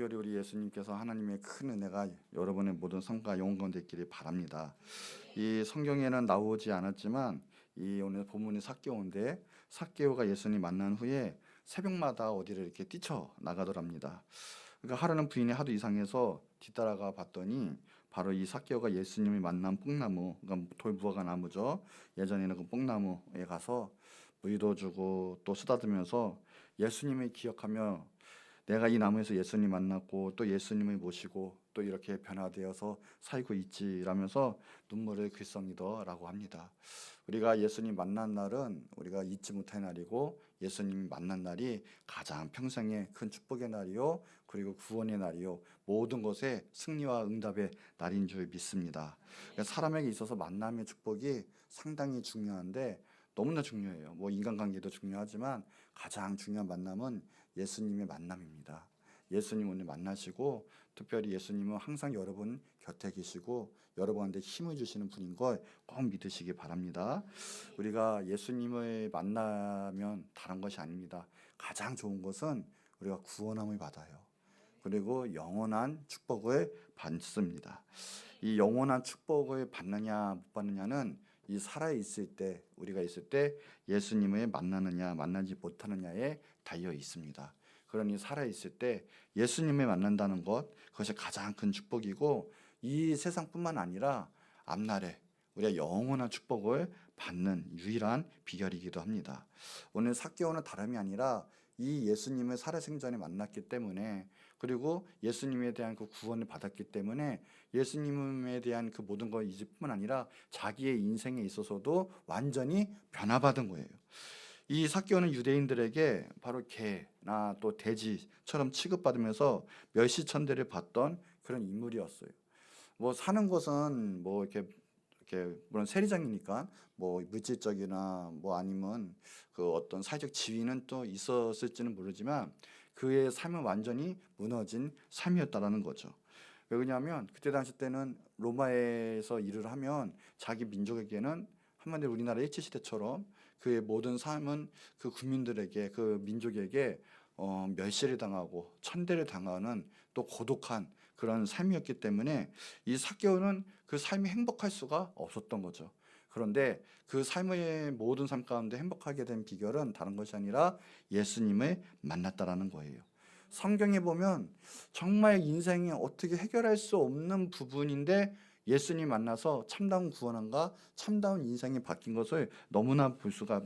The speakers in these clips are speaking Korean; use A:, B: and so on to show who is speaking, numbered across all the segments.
A: 특별히 우리 예수님께서 하나님의 큰 은혜가 여러분의 모든 삶과 영혼 가운데 있기를 바랍니다. 이 성경에는 나오지 않았지만 이 오늘 본문이 삭개오인데 삭개오가 예수님 만난 후에 새벽마다 어디를 이렇게 뛰쳐 나가더랍니다. 그러니까 하루는 부인이 하도 이상해서 뒤따라가 봤더니 바로 이 삭개오가 예수님이 만난 뽕나무, 그러니까 돌무화과 나무죠. 예전에는 그 뽕나무에 가서 물도 주고 또 쓰다듬으면서 예수님을 기억하며 내가 이 나무에서 예수님 만났고 또 예수님을 모시고 또 이렇게 변화되어서 살고 있지라면서 눈물을 글썽이더라고 합니다. 우리가 예수님 만난 날은 우리가 잊지 못할 날이고 예수님 만난 날이 가장 평생의 큰 축복의 날이요 그리고 구원의 날이요 모든 것의 승리와 응답의 날인 줄 믿습니다. 그러니까 사람에게 있어서 만남의 축복이 상당히 중요한데 너무나 중요해요. 뭐 인간관계도 중요하지만 가장 중요한 만남은 예수님의 만남입니다. 예수님 오늘 만나시고 특별히 예수님은 항상 여러분 곁에 계시고 여러분한테 힘을 주시는 분인 걸 꼭 믿으시기 바랍니다. 우리가 예수님을 만나면 다른 것이 아닙니다. 가장 좋은 것은 우리가 구원함을 받아요. 그리고 영원한 축복을 받습니다. 이 영원한 축복을 받느냐 못 받느냐는 이 살아 있을 때 우리가 있을 때 예수님을 만나느냐 만나지 못하느냐에 달려 있습니다. 그러니 살아 있을 때 예수님을 만난다는 것 그것이 가장 큰 축복이고 이 세상뿐만 아니라 앞날에 우리가 영원한 축복을 받는 유일한 비결이기도 합니다. 오늘 삭개오는 다름이 아니라 이 예수님을 살아생전에 만났기 때문에 그리고 예수님에 대한 그 구원을 받았기 때문에 예수님에 대한 그 모든 것 잊을 뿐만 아니라 자기의 인생에 있어서도 완전히 변화받은 거예요. 이 삭개오는 유대인들에게 바로 개나 또 돼지처럼 취급받으면서 멸시천대를 받던 그런 인물이었어요. 뭐 사는 것은 뭐 이렇게 물론 세리장이니까 뭐 물질적이나 뭐 아니면 그 어떤 사회적 지위는 또 있었을지는 모르지만 그의 삶은 완전히 무너진 삶이었다라는 거죠. 왜 그러냐면 그때 당시 때는 로마에서 일을 하면 자기 민족에게는 한마디로 우리나라 일제시대처럼 그의 모든 삶은 그 국민들에게 그 민족에게 멸시를 당하고 천대를 당하는 또 고독한 그런 삶이었기 때문에 이 삭개오는 그 삶이 행복할 수가 없었던 거죠. 그런데 그 삶의 모든 삶 가운데 행복하게 된 비결은 다른 것이 아니라 예수님을 만났다라는 거예요. 성경에 보면 정말 인생에 어떻게 해결할 수 없는 부분인데 예수님 만나서 참다운 구원함과 참다운 인생이 바뀐 것을 너무나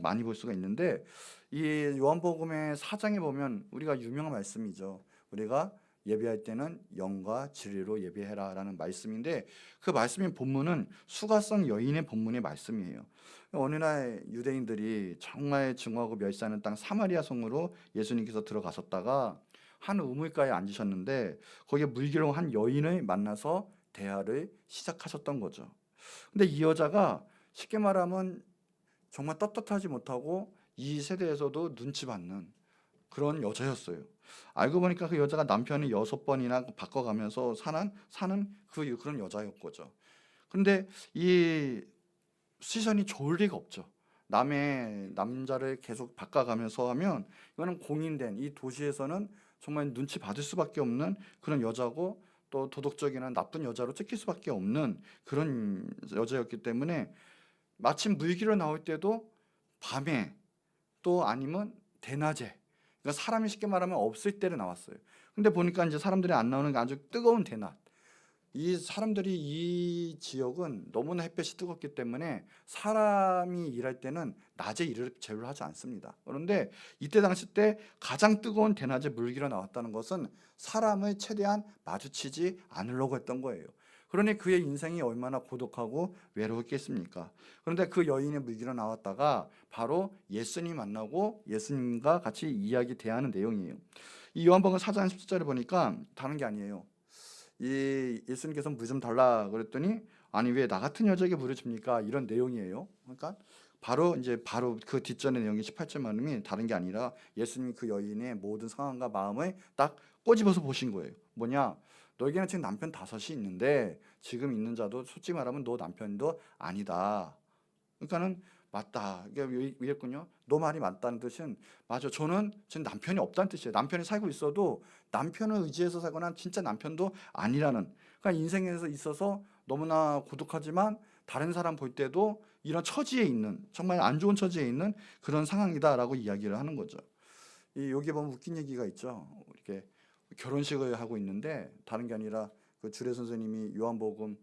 A: 많이 볼 수가 있는데 이 요한복음의 4장에 보면 우리가 유명한 말씀이죠. 우리가 예배할 때는 영과 진리로 예배해라라는 말씀인데 그 말씀인 본문은 수가성 여인의 본문의 말씀이에요. 어느 날 유대인들이 정말 증오하고 멸시하는 땅 사마리아 성으로 예수님께서 들어가셨다가 한 우물가에 앉으셨는데 거기에 물기로 한 여인을 만나서 대화를 시작하셨던 거죠. 근데 이 여자가 쉽게 말하면 정말 떳떳하지 못하고 이 세대에서도 눈치 받는 그런 여자였어요. 알고 보니까 그 여자가 남편이 6번이나 바꿔가면서 사는 그런 여자였거죠. 근데 이 시선이 좋을 리가 없죠. 남의 남자를 계속 바꿔가면서 하면 이거는 공인된 이 도시에서는 정말 눈치 받을 수밖에 없는 그런 여자고 또 도덕적이나 나쁜 여자로 찍힐 수밖에 없는 그런 여자였기 때문에 마침 물기로 나올 때도 밤에 또 아니면 대낮에 그러니까 사람이 쉽게 말하면 없을 때를 나왔어요. 근데 보니까 이제 사람들이 안 나오는 게 아주 뜨거운 대낮. 이 사람들이 이 지역은 너무나 햇볕이 뜨겁기 때문에 사람이 일할 때는 낮에 일을 제대로 하지 않습니다. 그런데 이때 당시 때 가장 뜨거운 대낮에 물기로 나왔다는 것은 사람을 최대한 마주치지 않으려고 했던 거예요. 그러니 그의 인생이 얼마나 고독하고 외로웠겠습니까? 그런데 그 여인의 물기로 나왔다가 바로 예수님 만나고 예수님과 같이 이야기 대하는 내용이에요. 이 요한복음 4장 17절에 보니까 다른 게 아니에요. 이 예수님께서 물 좀 달라 그랬더니 아니 왜 나 같은 여자에게 물을 줍니까? 이런 내용이에요. 그러니까 바로 그 뒷전의 내용이 18절 말씀이 다른 게 아니라 예수님이 그 여인의 모든 상황과 마음을 딱 꼬집어서 보신 거예요. 뭐냐? 너에게는 지금 남편 5이 있는데 지금 있는 자도 솔직히 말하면 너 남편도 아니다. 그러니까는 맞다. 이게 이랬군요. 너 말이 맞다는 뜻은 맞아. 저는 지금 남편이 없다는 뜻이에요. 남편이 살고 있어도 남편을 의지해서 살거나 진짜 남편도 아니라는. 그러니까 인생에서 있어서 너무나 고독하지만 다른 사람 볼 때도 이런 처지에 있는 정말 안 좋은 처지에 있는 그런 상황이다라고 이야기를 하는 거죠. 여기 보면 웃긴 얘기가 있죠. 이렇게 결혼식을 하고 있는데 다른 게 아니라 그 주례 선생님이 요한복음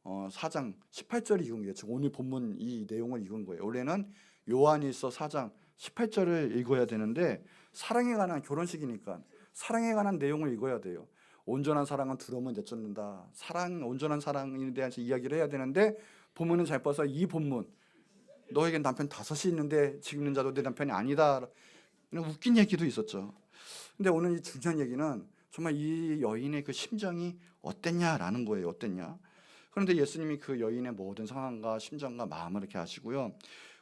A: 4장 18절을 읽은 거예요. 즉 오늘 본문 이 내용을 읽은 거예요. 원래는 요한일서 4장 18절을 읽어야 되는데 사랑에 관한 결혼식이니까 사랑에 관한 내용을 읽어야 돼요. 온전한 사랑은 두려움을 내쫓는다. 온전한 사랑에 대해서 이야기를 해야 되는데 본문은 잘 봐서 이 본문 너에겐 남편 5이 있는데 지금 있는 자도 내 남편이 아니다. 이런 웃긴 얘기도 있었죠. 근데 오늘 이 중요한 얘기는 정말 이 여인의 그 심정이 어땠냐라는 거예요. 어땠냐? 그런데 예수님이 그 여인의 모든 상황과 심정과 마음을 이렇게 아시고요.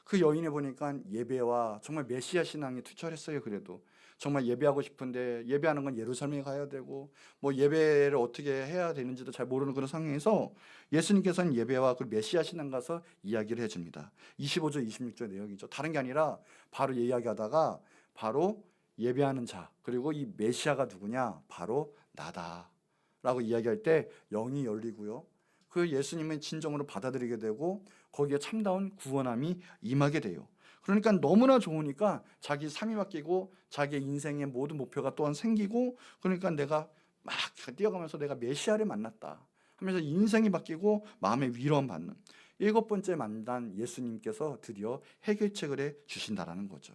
A: 그 여인에 보니까 예배와 정말 메시아 신앙이 투철했어요. 그래도 정말 예배하고 싶은데 예배하는 건 예루살렘에 가야 되고 뭐 예배를 어떻게 해야 되는지도 잘 모르는 그런 상황에서 예수님께서는 예배와 그 메시아 신앙 가서 이야기를 해줍니다. 25절 26절 내용이죠. 다른 게 아니라 바로 이야기하다가 바로 예배하는 자 그리고 이 메시아가 누구냐 바로 나다라고 이야기할 때 영이 열리고요. 그 예수님의 진정으로 받아들이게 되고 거기에 참다운 구원함이 임하게 돼요. 그러니까 너무나 좋으니까 자기 삶이 바뀌고 자기 인생의 모든 목표가 또한 생기고 그러니까 내가 막 뛰어가면서 내가 메시아를 만났다 하면서 인생이 바뀌고 마음의 위로함 받는 7번째 만난 예수님께서 드디어 해결책을 해 주신다라는 거죠.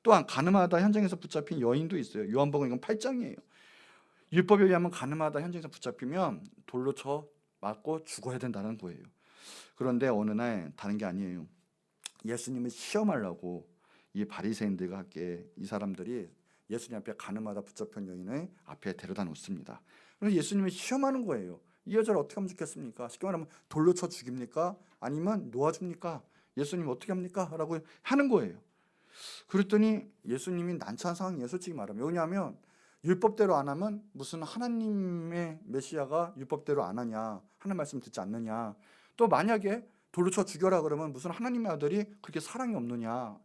A: 또한 가늠하다 현장에서 붙잡힌 여인도 있어요. 요한복음 이건 8장이에요. 율법에 의하면 가늠하다 현장에서 붙잡히면 돌로 쳐 맞고 죽어야 된다는 거예요. 그런데 어느 날 다른 게 아니에요. 예수님을 시험하려고 이 바리새인들과 함께 이 사람들이 예수님 앞에 가늠하다 붙잡힌 여인을 앞에 데려다 놓습니다. 그래서 예수님을 시험하는 거예요. 이 여자를 어떻게 하면 좋겠습니까? 쉽게 말하면 돌로 쳐 죽입니까? 아니면 놓아줍니까? 예수님 어떻게 합니까? 라고 하는 거예요. 그랬더니 예수님이 난처한 상황이에요. 솔직히 말하면. 왜냐하면 율법대로 안 하면 무슨 하나님의 메시아가 율법대로 안 하냐, 하나님 말씀 듣지 않느냐, 또 만약에 돌로 쳐 죽여라 그러면 무슨 하나님의 아들이 그렇게 사랑이 없느냐,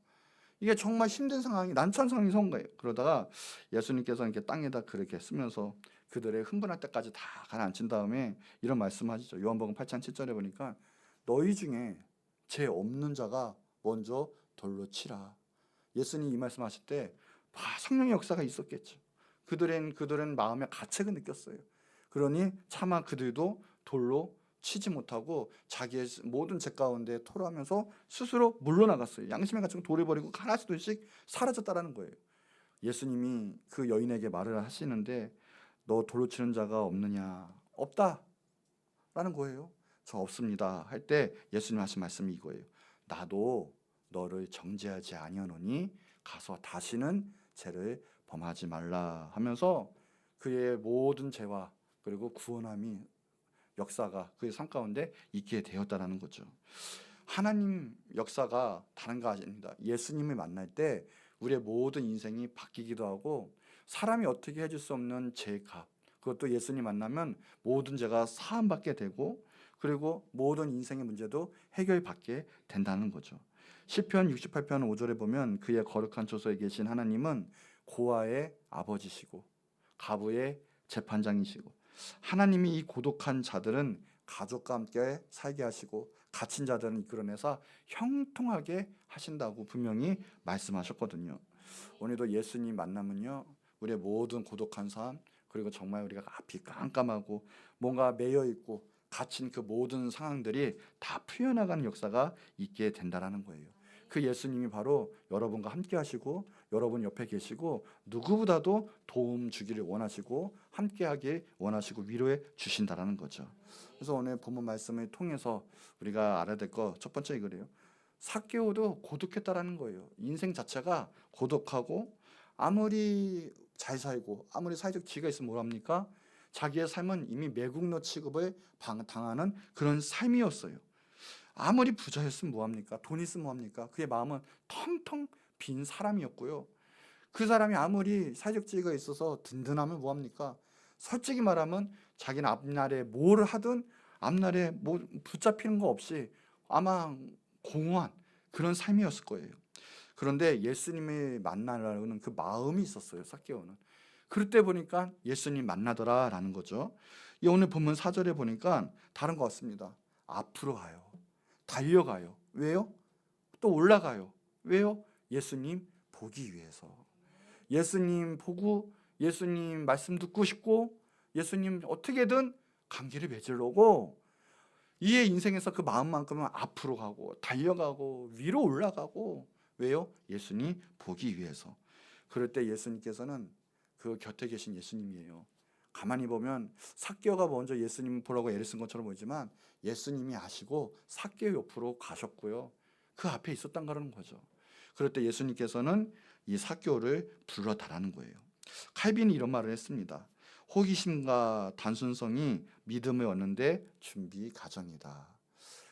A: 이게 정말 힘든 상황이 난처한 상황이 선 거예요. 그러다가 예수님께서는 이렇게 땅에다 그렇게 쓰면서 그들의 흥분할 때까지 다 가라앉힌 다음에 이런 말씀하시죠. 요한복음 8장 7절에 보니까 너희 중에 죄 없는 자가 먼저 돌로 치라. 예수님이 이 말씀하실 때 성령의 역사가 있었겠죠. 그들은 마음의 가책을 느꼈어요. 그러니 차마 그들도 돌로 치지 못하고 자기의 모든 죄 가운데 토로하면서 스스로 물러나갔어요. 양심의 가책을 돌을 버리고 하나씩 둘씩 사라졌다라는 거예요. 예수님이 그 여인에게 말을 하시는데 너 돌로 치는 자가 없느냐? 없다 라는 거예요. 저 없습니다 할 때 예수님 하신 말씀이 이거예요. 나도 너를 정죄하지 아니하노니 가서 다시는 죄를 범하지 말라 하면서 그의 모든 죄와 그리고 구원함이 역사가 그의 삶 가운데 있게 되었다라는 거죠. 하나님 역사가 다른 거 아닙니다. 예수님을 만날 때 우리의 모든 인생이 바뀌기도 하고 사람이 어떻게 해줄 수 없는 죄값 그것도 예수님 만나면 모든 죄가 사함받게 되고 그리고 모든 인생의 문제도 해결받게 된다는 거죠. 시편 68편 5절에 보면 그의 거룩한 초소에 계신 하나님은 고아의 아버지시고 가부의 재판장이시고 하나님이 이 고독한 자들은 가족과 함께 살게 하시고 갇힌 자들은 이끌어내서 형통하게 하신다고 분명히 말씀하셨거든요. 오늘도 예수님 만나면요 우리의 모든 고독한 삶 그리고 정말 우리가 앞이 깜깜하고 뭔가 매여 있고 갇힌 그 모든 상황들이 다 풀려나가는 역사가 있게 된다라는 거예요. 그 예수님이 바로 여러분과 함께 하시고 여러분 옆에 계시고 누구보다도 도움 주기를 원하시고 함께 하길 원하시고 위로해 주신다라는 거죠. 그래서 오늘 본문 말씀을 통해서 우리가 알아야 될 거 첫 번째 이거래요. 삭개오도 고독했다라는 거예요. 인생 자체가 고독하고 아무리 잘 살고 아무리 사회적 지위가 있으면 뭐랍니까? 자기의 삶은 이미 매국노 취급을 당하는 그런 삶이었어요. 아무리 부자였으면 뭐합니까? 돈 있으면 뭐합니까? 그의 마음은 텅텅 빈 사람이었고요. 그 사람이 아무리 사회적 지위가 있어서 든든하면 뭐합니까? 솔직히 말하면 자기는 앞날에 뭘 하든 앞날에 뭐 붙잡히는 거 없이 아마 공허한 그런 삶이었을 거예요. 그런데 예수님을 만나려는 그 마음이 있었어요, 삭개오는. 그럴 때 보니까 예수님 만나더라라는 거죠. 이 오늘 본문 4절에 보니까 다른 것 같습니다. 앞으로 가요. 달려가요. 왜요? 또 올라가요. 왜요? 예수님 보기 위해서. 예수님 보고 예수님 말씀 듣고 싶고 예수님 어떻게든 관계를 맺으려고 이의 인생에서 그 마음만큼은 앞으로 가고 달려가고 위로 올라가고. 왜요? 예수님 보기 위해서. 그럴 때 예수님께서는 그 곁에 계신 예수님이에요. 가만히 보면 삭개오가 먼저 예수님 보라고 애를 쓴 것처럼 보이지만 예수님이 아시고 삭개오 옆으로 가셨고요. 그 앞에 있었단 거라는 거죠. 그럴 때 예수님께서는 이 삭개오를 불러달라는 거예요. 칼빈이 이런 말을 했습니다. 호기심과 단순성이 믿음을 얻는데 준비 과정이다.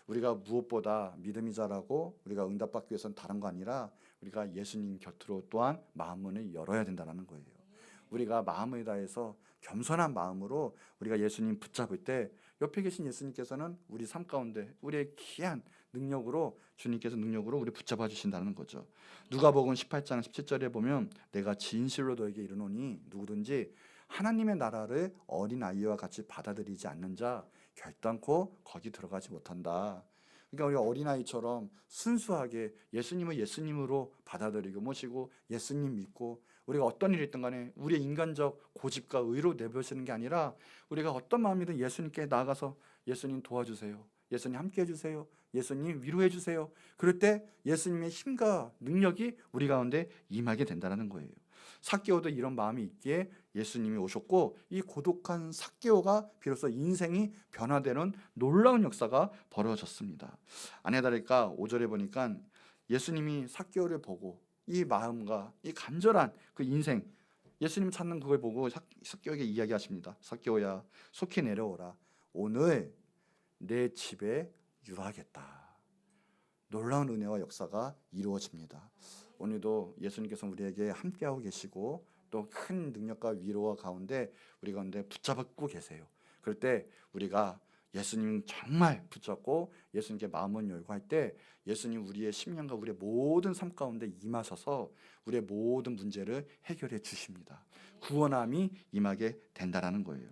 A: 우리가 무엇보다 믿음이 자라고 우리가 응답받기 위해서는 다른 거 아니라 우리가 예수님 곁으로 또한 마음문을 열어야 된다는 거예요. 우리가 마음을 다해서 겸손한 마음으로 우리가 예수님 붙잡을 때 옆에 계신 예수님께서는 우리 삶 가운데 우리의 귀한 능력으로 주님께서 능력으로 우리 붙잡아 주신다는 거죠. 누가복음 18장 17절에 보면 내가 진실로 너에게 이르노니 누구든지 하나님의 나라를 어린아이와 같이 받아들이지 않는 자 결단코 거기 들어가지 못한다. 그러니까 우리가 어린아이처럼 순수하게 예수님을 예수님으로 받아들이고 모시고 예수님 믿고 우리가 어떤 일이 있든 간에 우리의 인간적 고집과 의로 내버리시는 게 아니라 우리가 어떤 마음이든 예수님께 나아가서 예수님 도와주세요. 예수님 함께 해주세요. 예수님 위로해 주세요. 그럴 때 예수님의 힘과 능력이 우리 가운데 임하게 된다는 거예요. 삭개오도 이런 마음이 있기에 예수님이 오셨고 이 고독한 삭개오가 비로소 인생이 변화되는 놀라운 역사가 벌어졌습니다. 아니 다를까 5절에 보니까 예수님이 삭개오를 보고 이 마음과 이 간절한 그 인생 예수님 찾는 그걸 보고 삭개오에게 이야기하십니다. 삭개오야 속히 내려오라. 오늘 내 집에 유하겠다. 놀라운 은혜와 역사가 이루어집니다. 오늘도 예수님께서 우리에게 함께하고 계시고 또 큰 능력과 위로와 가운데 우리 가운데 붙잡고 계세요. 그럴 때 우리가 예수님 정말 붙잡고 예수님께 마음을 열고 할 때 예수님 우리의 심령과 우리의 모든 삶 가운데 임하셔서 우리의 모든 문제를 해결해 주십니다. 구원함이 임하게 된다라는 거예요.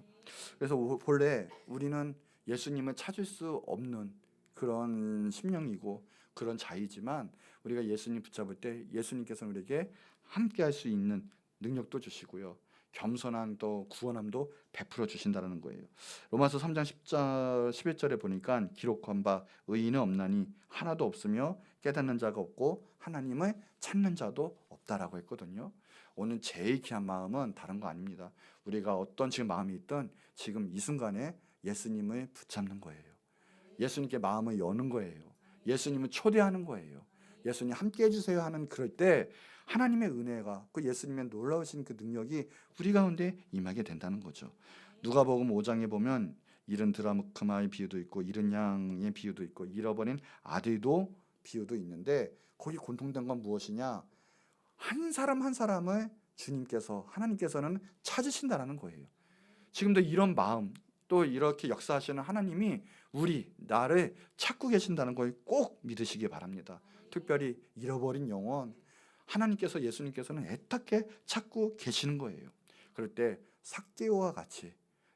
A: 그래서 본래 우리는 예수님을 찾을 수 없는 그런 심령이고 그런 자이지만 우리가 예수님 붙잡을 때 예수님께서는 우리에게 함께 할 수 있는 능력도 주시고요. 겸손한 또 구원함도 베풀어 주신다는 거예요. 로마서 3장 10절 11절에 보니까 기록한 바 의인은 없나니 하나도 없으며 깨닫는 자가 없고 하나님을 찾는 자도 없다라고 했거든요. 오늘 제일 귀한 마음은 다른 거 아닙니다. 우리가 어떤 지금 마음이 있든 지금 이 순간에 예수님을 붙잡는 거예요. 예수님께 마음을 여는 거예요. 예수님을 초대하는 거예요. 예수님 함께 해주세요 하는 그럴 때 하나님의 은혜가 그 예수님의 놀라우신 그 능력이 우리 가운데 임하게 된다는 거죠. 누가복음 5장에 보면 잃은 드라크마의 비유도 있고 잃은 양의 비유도 있고 잃어버린 아들도 비유도 있는데 거기 공통된 건 무엇이냐? 한 사람 한 사람을 주님께서 하나님께서는 찾으신다라는 거예요. 지금도 이런 마음 또 이렇게 역사하시는 하나님이 나를 찾고 계신다는 걸 꼭 믿으시기 바랍니다. 특별히 잃어버린 영혼 하나님께서 예수님께서는 애타게 찾고 계시는 거예요. 그럴 때 삭개오와 같이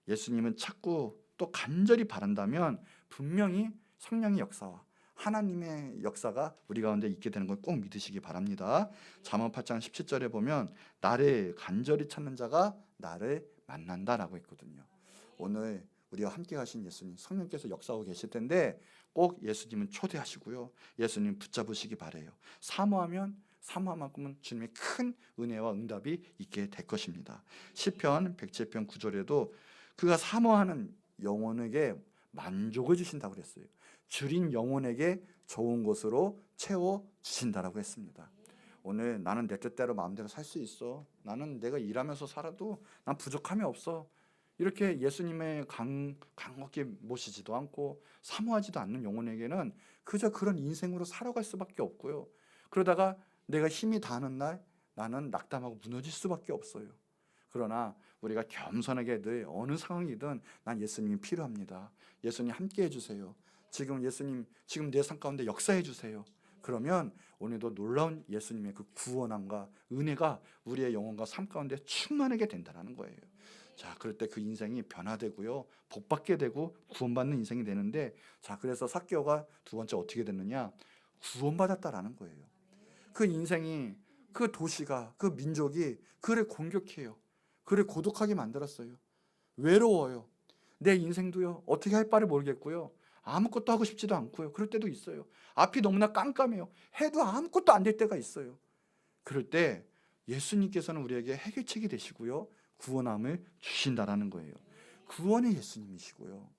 A: 예수님은 찾고 또 간절히 바란다면 분명히 성령의 역사와 하나님의 역사가 우리 가운데 있게 되는 걸 꼭 믿으시기 바랍니다. 잠언 8장 17절에 보면 나를 간절히 찾는 자가 나를 만난다라고 했거든요. 오늘 우리와 함께 하신 예수님 성령께서 역사하고 계실 텐데 꼭 예수님은 초대하시고요. 예수님 붙잡으시기 바래요. 사모하면 사모한 만큼은 주님의 큰 은혜와 응답이 있게 될 것입니다. 시편 107편 9절에도 그가 사모하는 영혼에게 만족을 주신다고 그랬어요. 줄인 영혼에게 좋은 곳으로 채워 주신다라고 했습니다. 오늘 나는 내 뜻대로 마음대로 살 수 있어. 나는 내가 일하면서 살아도 난 부족함이 없어. 이렇게 예수님의 강하게 모시지도 않고 사모하지도 않는 영혼에게는 그저 그런 인생으로 살아갈 수밖에 없고요. 그러다가 내가 힘이 다하는 날 나는 낙담하고 무너질 수밖에 없어요. 그러나 우리가 겸손하게 늘 어느 상황이든 난 예수님이 필요합니다. 예수님 함께 해주세요. 지금 예수님 지금 내 삶 가운데 역사해 주세요. 그러면 오늘도 놀라운 예수님의 그 구원함과 은혜가 우리의 영혼과 삶 가운데 충만하게 된다는 거예요. 자, 그럴 때 그 인생이 변화되고요, 복받게 되고 구원받는 인생이 되는데, 자, 그래서 삭개오가 두 번째 어떻게 됐느냐? 구원받았다라는 거예요. 그 인생이, 그 도시가, 그 민족이 그를 공격해요. 그를 고독하게 만들었어요. 외로워요. 내 인생도요, 어떻게 할 바를 모르겠고요, 아무것도 하고 싶지도 않고요. 그럴 때도 있어요. 앞이 너무나 깜깜해요. 해도 아무것도 안 될 때가 있어요. 그럴 때 예수님께서는 우리에게 해결책이 되시고요, 구원함을 주신다라는 거예요. 구원의 예수님이시고요,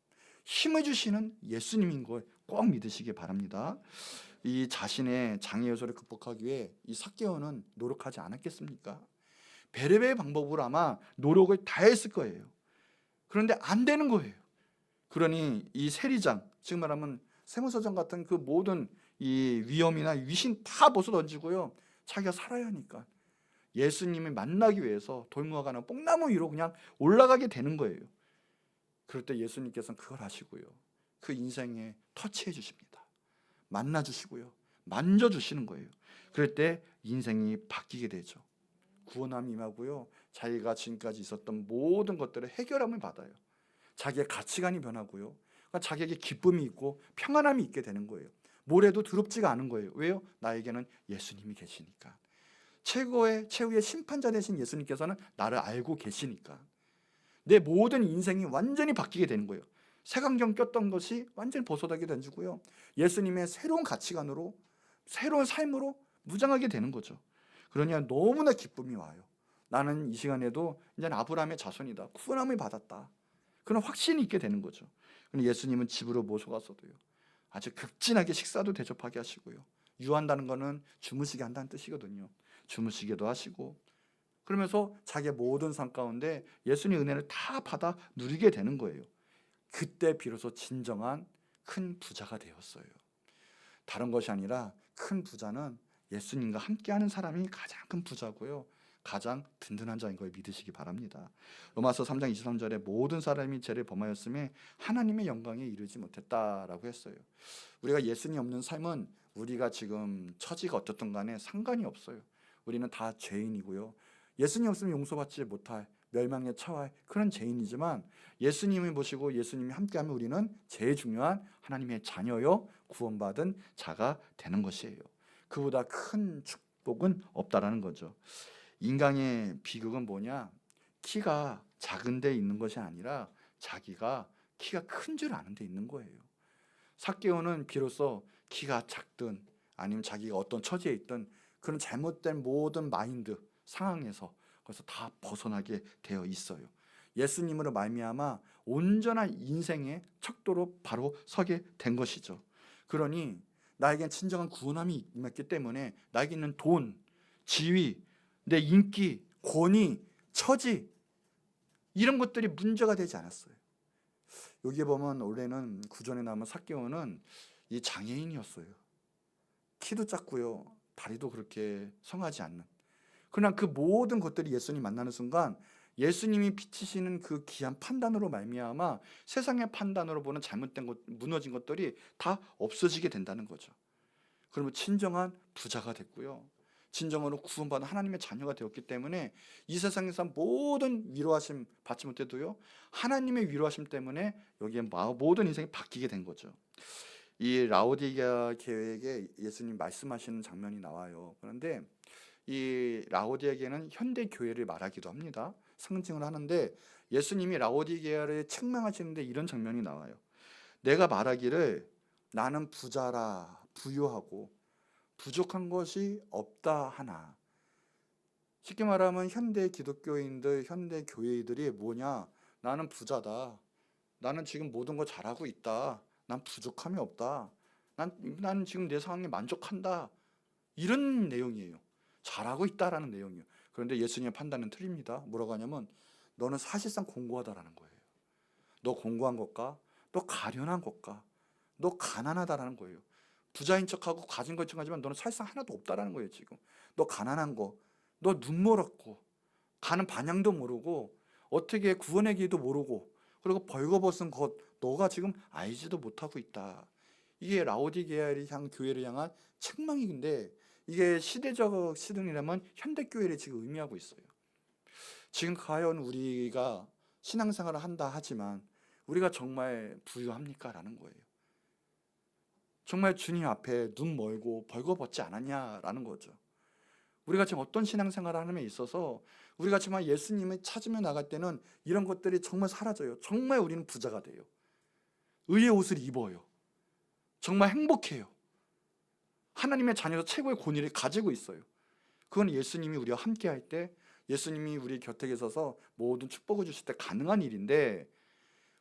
A: 힘을 주시는 예수님인 걸 꼭 믿으시기 바랍니다. 이 자신의 장애 요소를 극복하기 위해 이 삭개오는 노력하지 않았겠습니까? 베레베의 방법으로 아마 노력을 다했을 거예요. 그런데 안 되는 거예요. 그러니 이 세리장, 즉 말하면 세무서장 같은 그 모든 이 위험이나 위신 다 벗어 던지고요, 자기가 살아야 하니까 예수님을 만나기 위해서 돌무화과 하는 뽕나무 위로 그냥 올라가게 되는 거예요. 그럴 때 예수님께서는 그걸 하시고요, 그 인생에 터치해 주십니다. 만나 주시고요, 만져 주시는 거예요. 그럴 때 인생이 바뀌게 되죠. 구원함이 임하고요, 자기가 지금까지 있었던 모든 것들을 해결함을 받아요. 자기의 가치관이 변하고요, 그러니까 자기에게 기쁨이 있고 평안함이 있게 되는 거예요. 뭐래도 두렵지가 않은 거예요. 왜요? 나에게는 예수님이 계시니까. 최후의 심판자 되신 예수님께서는 나를 알고 계시니까 내 모든 인생이 완전히 바뀌게 되는 거예요. 색안경 꼈던 것이 완전히 벗어나게 되고요, 예수님의 새로운 가치관으로, 새로운 삶으로 무장하게 되는 거죠. 그러냐 너무나 기쁨이 와요. 나는 이 시간에도 이제 아브라함의 자손이다, 구원함을 받았다, 그런 확신이 있게 되는 거죠. 그럼 예수님은 집으로 모셔가서도요, 아주 극진하게 식사도 대접하게 하시고요, 유한다는 것은 주무시게 한다는 뜻이거든요. 주무시게도 하시고, 그러면서 자기의 모든 삶 가운데 예수님의 은혜를 다 받아 누리게 되는 거예요. 그때 비로소 진정한 큰 부자가 되었어요. 다른 것이 아니라 큰 부자는 예수님과 함께하는 사람이 가장 큰 부자고요, 가장 든든한 자인 걸 믿으시기 바랍니다. 로마서 3장 23절에 모든 사람이 죄를 범하였음에 하나님의 영광에 이르지 못했다라고 했어요. 우리가 예수님 없는 삶은 우리가 지금 처지가 어떻든 간에 상관이 없어요. 우리는 다 죄인이고요, 예수님 없으면 용서받지 못할, 멸망에 처할 그런 죄인이지만, 예수님을 모시고 예수님이 함께하면 우리는 제일 중요한 하나님의 자녀요, 구원받은 자가 되는 것이에요. 그보다 큰 축복은 없다라는 거죠. 인간의 비극은 뭐냐? 키가 작은 데 있는 것이 아니라 자기가 키가 큰 줄 아는 데 있는 거예요. 삭개오는 비로소 키가 작든 아니면 자기가 어떤 처지에 있든 그런 잘못된 모든 마인드, 상황에서 거기서 다 벗어나게 되어 있어요. 예수님으로 말미암아 온전한 인생의 척도로 바로 서게 된 것이죠. 그러니 나에겐 진정한 구원함이 임했기 때문에 나에게 있는 돈, 지위, 내 인기, 권위, 처지, 이런 것들이 문제가 되지 않았어요. 여기에 보면 원래는 구전에 나오면 삭개오는 이 장애인이었어요. 키도 작고요, 다리도 그렇게 성하지 않는. 그러나 그 모든 것들이 예수님 만나는 순간 예수님이 비치시는 그 귀한 판단으로 말미암아 세상의 판단으로 보는 잘못된 것, 무너진 것들이 다 없어지게 된다는 거죠. 그러면 진정한 부자가 됐고요, 진정으로 구원받은 하나님의 자녀가 되었기 때문에 이 세상에서 모든 위로하심 받지 못해도요, 하나님의 위로하심 때문에 여기에 모든 인생이 바뀌게 된 거죠. 이 라오디게아 교회에게 예수님 말씀하시는 장면이 나와요. 그런데 이 라오디게아는 현대 교회를 말하기도 합니다. 상징을 하는데 예수님이 라오디게아를 책망하시는데 이런 장면이 나와요. 내가 말하기를 나는 부자라 부유하고 부족한 것이 없다 하나. 쉽게 말하면 현대 기독교인들, 현대 교회들이 뭐냐? 나는 부자다, 나는 지금 모든 걸 잘하고 있다, 난 부족함이 없다, 난 지금 내 상황에 만족한다, 이런 내용이에요. 잘하고 있다라는 내용이에요. 그런데 예수님의 판단은 틀립니다. 뭐라고 하냐면 너는 사실상 공고하다라는 거예요. 너 공고한 것과 너 가련한 것과 너 가난하다라는 거예요. 부자인 척하고 가진 것 척하지만 너는 사실상 하나도 없다라는 거예요. 지금 너 가난한 거, 너 눈멀었고 가는 방향도 모르고 어떻게 구원의 길도 모르고 그리고 벌거벗은 것 너가 지금 알지도 못하고 있다. 이게 라오디게아를 향한 교회를 향한 책망인데 이게 시대적 시등이라면 현대 교회를 지금 의미하고 있어요. 지금 과연 우리가 신앙생활을 한다 하지만 우리가 정말 부유합니까? 라는 거예요. 정말 주님 앞에 눈 멀고 벌거벗지 않았냐라는 거죠. 우리가 지금 어떤 신앙생활을 하는 데 있어서 우리가 정말 예수님을 찾으며 나갈 때는 이런 것들이 정말 사라져요. 정말 우리는 부자가 돼요. 의의 옷을 입어요. 정말 행복해요. 하나님의 자녀로 최고의 권위를 가지고 있어요. 그건 예수님이 우리와 함께 할 때, 예수님이 우리 곁에 계셔서 모든 축복을 주실 때 가능한 일인데,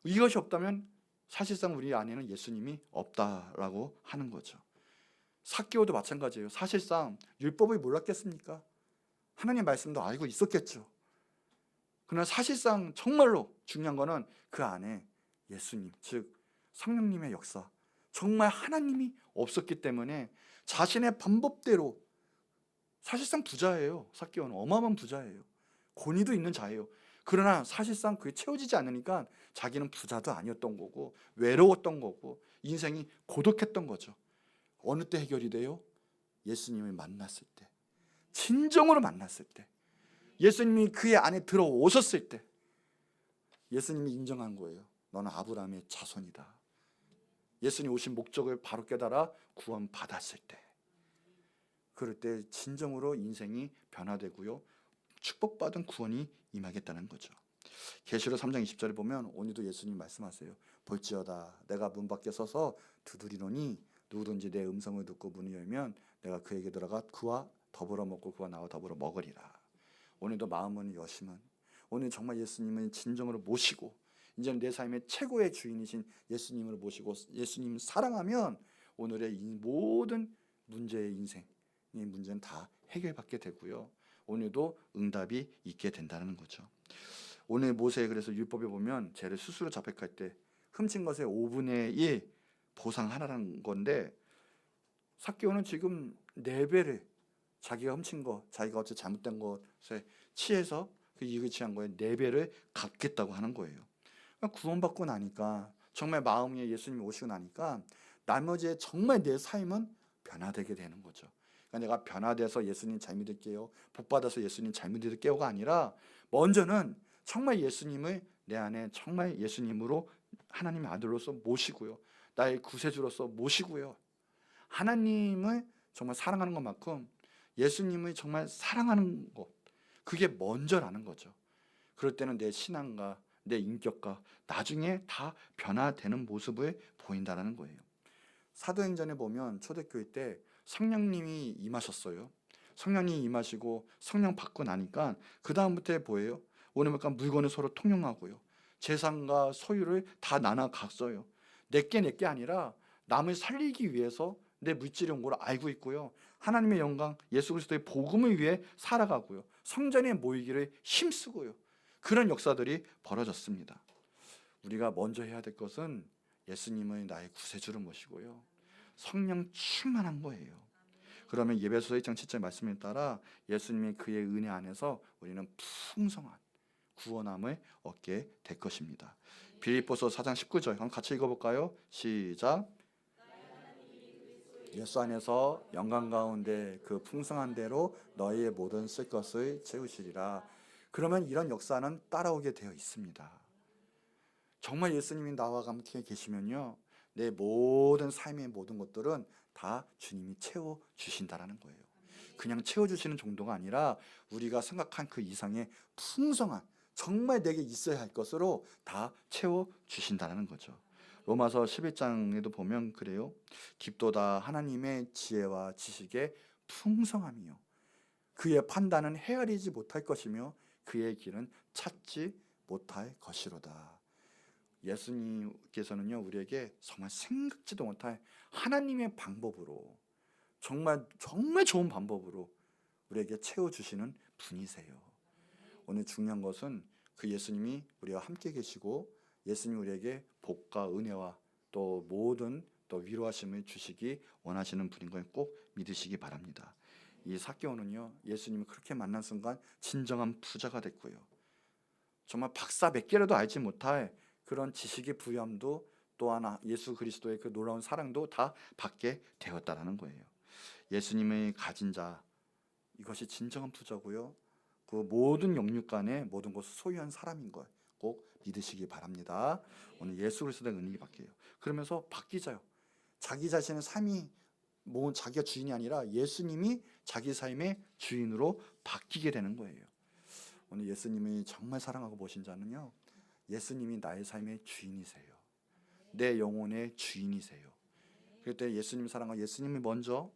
A: 이것이 없다면 사실상 우리 안에는 예수님이 없다라고 하는 거죠. 삭개오도 마찬가지예요. 사실상 율법을 몰랐겠습니까? 하나님 말씀도 알고 있었겠죠. 그러나 사실상 정말로 중요한 거는 그 안에 예수님, 즉 성령님의 역사, 정말 하나님이 없었기 때문에 자신의 방법대로, 사실상 부자예요. 삭개오는 어마어마한 부자예요. 권위도 있는 자예요. 그러나 사실상 그게 채워지지 않으니까 자기는 부자도 아니었던 거고 외로웠던 거고 인생이 고독했던 거죠. 어느 때 해결이 돼요? 예수님을 만났을 때, 진정으로 만났을 때, 예수님이 그의 안에 들어오셨을 때 예수님이 인정한 거예요. 너는 아브라함의 자손이다. 예수님 오신 목적을 바로 깨달아 구원 받았을 때, 그럴 때 진정으로 인생이 변화되고요, 축복받은 구원이 임하겠다는 거죠. 계시록 3장 20절에 보면 오늘도 예수님 말씀하세요. 볼지어다 내가 문 밖에 서서 두드리노니 누구든지 내 음성을 듣고 문을 열면 내가 그에게 들어가 그와 더불어 먹고 그와 나와 더불어 먹으리라. 오늘도 마음은 여심은 오늘 정말 예수님을 진정으로 모시고 이제는 내 삶의 최고의 주인이신 예수님을 모시고 예수님을 사랑하면 오늘의 이 모든 문제의 인생의 문제는 다 해결받게 되고요, 오늘도 응답이 있게 된다는 거죠. 오늘 모세 그래서 율법에 보면 죄를 스스로 자백할 때 훔친 것의 5분의 1 보상하라는 건데, 삭개오는 지금 4배를 자기가 훔친 것, 자기가 어째 잘못된 것에 취해서 그 이익을 취한 거에 4배를 갚겠다고 하는 거예요. 그러니까 구원받고 나니까 정말 마음에 예수님이 오시고 나니까 나머지의 정말 내 삶은 변화되게 되는 거죠. 그러니까 내가 변화돼서 예수님 잘 믿을게요, 복받아서 예수님 잘 믿을게요가 아니라 먼저는 정말 예수님을 내 안에 정말 예수님으로 하나님의 아들로서 모시고요, 나의 구세주로서 모시고요, 하나님을 정말 사랑하는 것만큼 예수님을 정말 사랑하는 것, 그게 먼저라는 거죠. 그럴 때는 내 신앙과 내 인격과 나중에 다 변화되는 모습을 보인다는 거예요. 사도행전에 보면 초대교회 때 성령님이 임하셨어요. 성령님이 임하시고 성령 받고 나니까 그 다음부터 뭐예요? 오늘 보니까 물건을 서로 통용하고요, 재산과 소유를 다 나눠 갔어요. 내게 아니라 남을 살리기 위해서 내 물질의 온고를 알고 있고요, 하나님의 영광 예수 그리스도의 복음을 위해 살아가고요, 성전에 모이기를 힘쓰고요, 그런 역사들이 벌어졌습니다. 우리가 먼저 해야 될 것은 예수님을 나의 구세주로 모시고요, 성령 충만한 거예요. 그러면 예배소 1장 7절 말씀에 따라 예수님의 그의 은혜 안에서 우리는 풍성한 구원함을 얻게 될 것입니다. 빌립보서 4장 19절 한번 같이 읽어볼까요? 시작. 예수 안에서 영광 가운데 그 풍성한 대로 너희의 모든 쓸 것을 채우시리라. 그러면 이런 역사는 따라오게 되어 있습니다. 정말 예수님이 나와 함께 계시면요, 내 모든 삶의 모든 것들은 다 주님이 채워주신다라는 거예요. 그냥 채워주시는 정도가 아니라 우리가 생각한 그 이상의 풍성한, 정말 내게 있어야 할 것으로 다 채워주신다는 거죠. 로마서 11장에도 보면 그래요. 깊도다 하나님의 지혜와 지식의 풍성함이요, 그의 판단은 헤아리지 못할 것이며 그의 길은 찾지 못할 것이로다. 예수님께서는요, 우리에게 정말 생각지도 못할 하나님의 방법으로, 정말 좋은 방법으로 우리에게 채워주시는 분이세요. 오늘 중요한 것은 그 예수님이 우리와 함께 계시고 예수님이 우리에게 복과 은혜와 또 모든 또 위로하심을 주시기 원하시는 분인 걸 꼭 믿으시기 바랍니다. 이 삭개오는요, 예수님을 그렇게 만난 순간 진정한 부자가 됐고요, 정말 박사 몇 개라도 알지 못할 그런 지식의 부유함도 또 하나 예수 그리스도의 그 놀라운 사랑도 다 받게 되었다라는 거예요. 예수님의 가진 자, 이것이 진정한 부자고요. 그 모든 영육간의 모든 것을 소유한 사람인 걸 꼭 믿으시기 바랍니다. 오늘 예수 그리스도의 은혜가 바뀌어요. 그러면서 바뀌자요. 자기 자신의 삶이 뭐 자기가 주인이 아니라 예수님이 자기 삶의 주인으로 바뀌게 되는 거예요. 오늘 예수님이 정말 사랑하고 보신 자는요, 예수님이 나의 삶의 주인이세요. 내 영혼의 주인이세요. 그럴 때 예수님 사랑하고 예수님이 먼저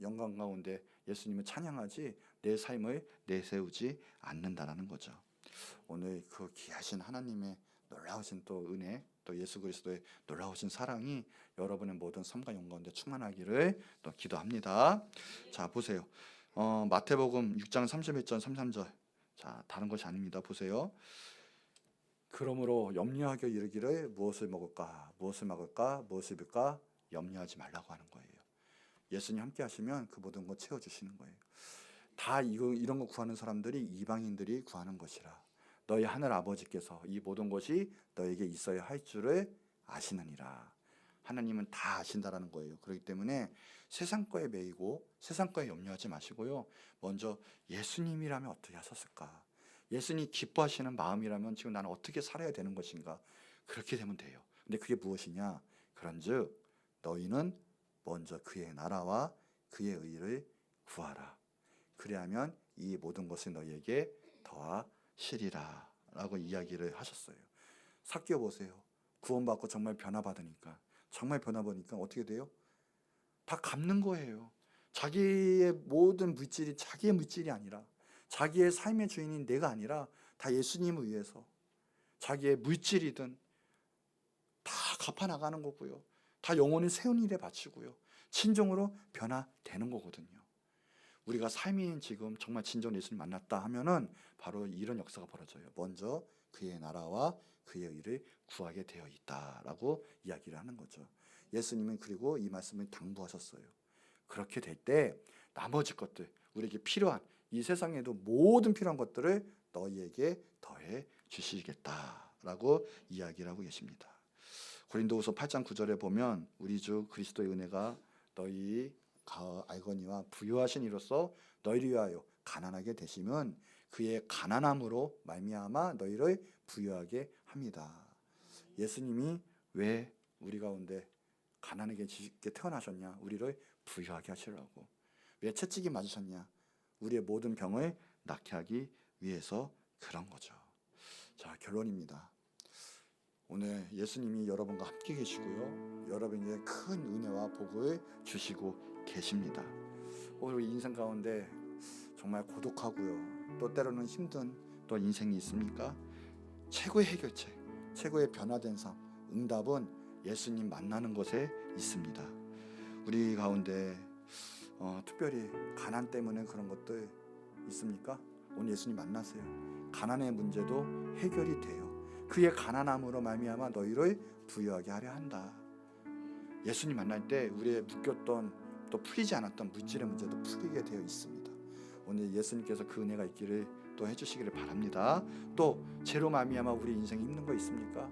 A: 영광 가운데 예수님을 찬양하지 내 삶을 내세우지 않는다라는 거죠. 오늘 그 귀하신 하나님의 놀라우신 또 은혜, 또 예수 그리스도의 놀라우신 사랑이 여러분의 모든 삶과 영광 가운데 충만하기를 또 기도합니다. 자, 보세요. 마태복음 6장 31절 33절. 자, 다른 것이 아닙니다. 보세요. 그러므로 염려하게 이르기를 무엇을 먹을까, 무엇을 먹을까, 무엇을 입을까 염려하지 말라고 하는 거예요. 예수님 함께 하시면 그 모든 것 채워주시는 거예요. 다 이런 거 구하는 사람들이 이방인들이 구하는 것이라. 너희 하늘 아버지께서 이 모든 것이 너에게 있어야 할 줄을 아시느니라. 하나님은 다 아신다라는 거예요. 그렇기 때문에 세상 거에 매이고 세상 거에 염려하지 마시고요. 먼저 예수님이라면 어떻게 하셨을까? 예수님이 기뻐하시는 마음이라면 지금 나는 어떻게 살아야 되는 것인가? 그렇게 되면 돼요. 근데 그게 무엇이냐? 그런즉 너희는 먼저 그의 나라와 그의 의를 구하라. 그리하면 이 모든 것을 너희에게 더하시리라 라고 이야기를 하셨어요. 삭개오 보세요. 구원받고 정말 변화받으니까, 정말 변화받으니까 어떻게 돼요? 다 갚는 거예요. 자기의 모든 물질이 자기의 물질이 아니라, 자기의 삶의 주인인 내가 아니라 다 예수님을 위해서 자기의 물질이든 다 갚아나가는 거고요. 다 영혼을 세운 일에 바치고요. 진정으로 변화되는 거거든요. 우리가 삶이 지금 정말 진정 예수님 만났다 하면은 바로 이런 역사가 벌어져요. 먼저 그의 나라와 그의 의를 구하게 되어 있다라고 이야기를 하는 거죠. 예수님은 그리고 이 말씀을 당부하셨어요. 그렇게 될 때 나머지 것들, 우리에게 필요한 이 세상에도 모든 필요한 것들을 너희에게 더해 주시겠다라고 이야기를 하고 계십니다. 고린도후서 8장 9절에 보면 우리 주 그리스도의 은혜가 너희 알거니와 부유하신 이로써 너희를 위하여 가난하게 되시면 그의 가난함으로 말미암아 너희를 부유하게 합니다. 예수님이 왜 우리 가운데 가난하게 태어나셨냐? 우리를 부유하게 하시려고. 왜 채찍이 맞으셨냐? 우리의 모든 병을 낫게 하기 위해서 그런 거죠. 자, 결론입니다. 오늘 예수님이 여러분과 함께 계시고요. 여러분에게 큰 은혜와 복을 주시고 계십니다. 우리 인생 가운데 정말 고독하고요. 또 때로는 힘든 또 인생이 있습니까? 최고의 해결책, 최고의 변화된 삶, 응답은 예수님 만나는 것에 있습니다. 우리 가운데 특별히 가난 때문에 그런 것들 있습니까? 오늘 예수님 만나세요. 가난의 문제도 해결이 돼요. 그의 가난함으로 말미암아 너희를 부유하게 하려 한다. 예수님 만날 때 우리의 묶였던 또 풀리지 않았던 물질의 문제도 풀리게 되어 있습니다. 오늘 예수님께서 그 은혜가 있기를 또 해주시기를 바랍니다. 또 죄로 말미암아 우리 인생에 힘든 거 있습니까?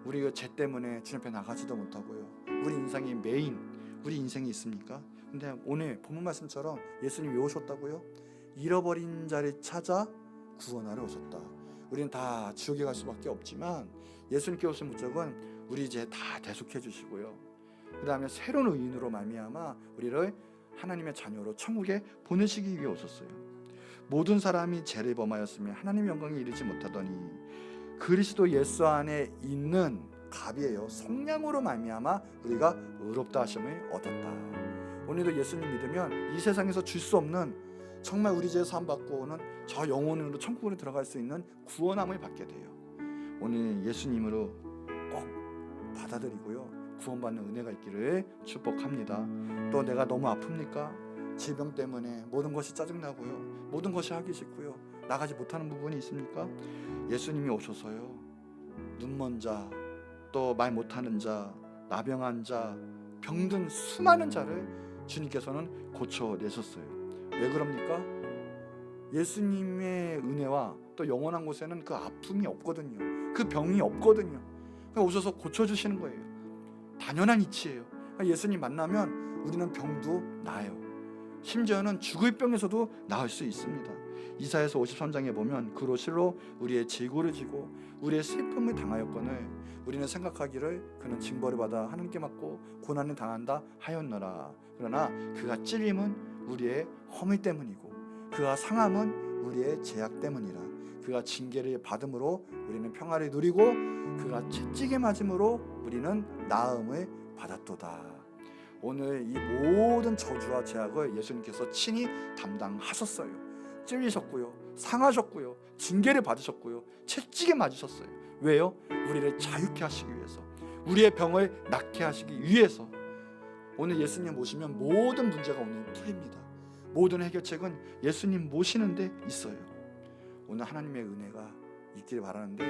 A: 우리가 죄 때문에 주님 앞에 나가지도 못하고요. 우리 인생이 우리 인생이 있습니까? 근데 오늘 본문 말씀처럼 예수님이 왜 오셨다고요? 잃어버린 자를 찾아 구원하러 오셨다. 우리는 다 지옥에 갈 수밖에 없지만 예수님께 오신 목적은 우리 죄 다 대속해 주시고요. 그 다음에 새로운 의인으로 말미암아 우리를 하나님의 자녀로 천국에 보내시기 위해 오셨어요. 모든 사람이 죄를 범하였으며 하나님의 영광에 이르지 못하더니 그리스도 예수 안에 있는 갑이에요. 성령으로 말미암아 우리가 의롭다 하심을 얻었다. 오늘도 예수님 믿으면 이 세상에서 줄 수 없는 정말 우리 죄 사함 받고 오는 저 영혼으로 천국으로 들어갈 수 있는 구원함을 받게 돼요. 오늘 예수님으로 꼭 받아들이고요. 구원받는 은혜가 있기를 축복합니다. 또 내가 너무 아픕니까? 질병 때문에 모든 것이 짜증나고요. 모든 것이 하기 싫고요. 나가지 못하는 부분이 있습니까? 예수님이 오셔서요. 눈먼 자, 또 말 못하는 자, 나병한 자, 병든 수많은 자를 주님께서는 고쳐내셨어요. 왜 그럽니까? 예수님의 은혜와 또 영원한 곳에는 그 아픔이 없거든요. 그 병이 없거든요. 오셔서 고쳐주시는 거예요. 당연한 이치예요. 예수님 만나면 우리는 병도 나아요. 심지어는 죽을 병에서도 나을 수 있습니다. 이사야서 53장에 보면 그로 실로 우리의 재고를 지고 우리의 슬픔을 당하였거늘 우리는 생각하기를 그는 징벌을 받아 하나님께 맞고 고난을 당한다 하였노라. 그러나 그가 찔림은 우리의 허물 때문이고 그가 상함은 우리의 죄악 때문이라. 그가 징계를 받음으로 우리는 평화를 누리고 그가 채찍에 맞음으로 우리는 나음을 받았도다. 오늘 이 모든 저주와 죄악을 예수님께서 친히 담당하셨어요. 찔리셨고요, 상하셨고요, 징계를 받으셨고요, 채찍에 맞으셨어요. 왜요? 우리를 자유케 하시기 위해서, 우리의 병을 낫게 하시기 위해서. 오늘 예수님 모시면 모든 문제가 오늘 풀립니다. 모든 해결책은 예수님 모시는 데 있어요. 오늘 하나님의 은혜가 있기를 바라는데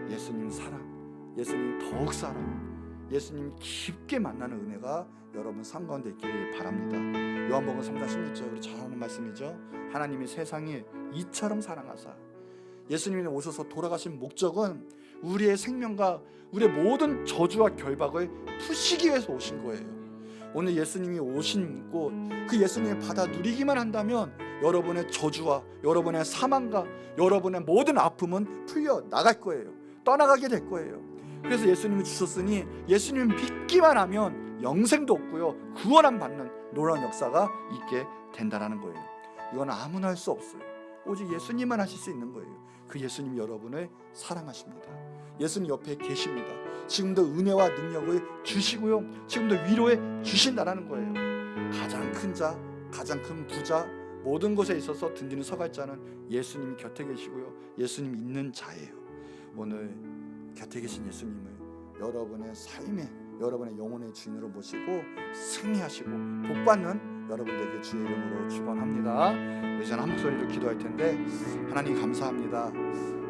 A: 예수님 사랑, 예수님 더욱 사랑, 예수님 깊게 만나는 은혜가 여러분 삶 가운데 있기를 바랍니다. 요한복음 3장 16절 우리 잘 아는 말씀이죠. 하나님이 세상을 이처럼 사랑하사. 예수님이 오셔서 돌아가신 목적은 우리의 생명과 우리의 모든 저주와 결박을 푸시기 위해서 오신 거예요. 오늘 예수님이 오신 곳, 그 예수님을 받아 누리기만 한다면 여러분의 저주와 여러분의 사망과 여러분의 모든 아픔은 풀려 나갈 거예요. 떠나가게 될 거예요. 그래서 예수님이 주셨으니 예수님 믿기만 하면 영생도 없고요, 구원함 받는 놀라운 역사가 있게 된다라는 거예요. 이건 아무나 할 수 없어요. 오직 예수님만 하실 수 있는 거예요. 그 예수님 여러분을 사랑하십니다. 예수님 옆에 계십니다. 지금도 은혜와 능력을 주시고요, 지금도 위로해 주신다라는 거예요. 가장 큰 자, 가장 큰 부자, 모든 것에 있어서 든든히 서갈 자는 예수님이 곁에 계시고요, 예수님 있는 자예요. 오늘 곁에 계신 예수님을 여러분의 삶에, 여러분의 영혼의 주인으로 모시고 승리하시고 복받는 여러분 되게 주의 이름으로 축원합니다. 우리 전 한 목소리로 기도할 텐데, 하나님 감사합니다.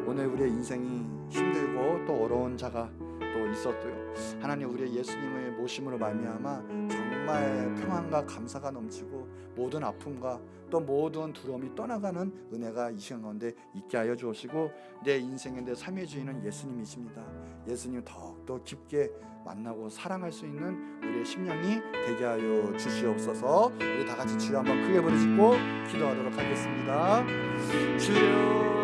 A: 오늘 우리의 인생이 힘들고 또 어려운 자가 또 있었고요, 하나님 우리의 예수님을 모심으로 말미암아 정말 평안과 감사가 넘치고 모든 아픔과 또 모든 두려움이 떠나가는 은혜가 이 시간 가운데 있게 하여 주시고, 내 인생의 내 삶의 주인은 예수님이십니다. 예수님 더욱더 깊게 만나고 사랑할 수 있는 우리의 심령이 되게 하여 주시옵소서. 우리 다 같이 주여 한번 크게 부르짖고 기도하도록 하겠습니다. 주여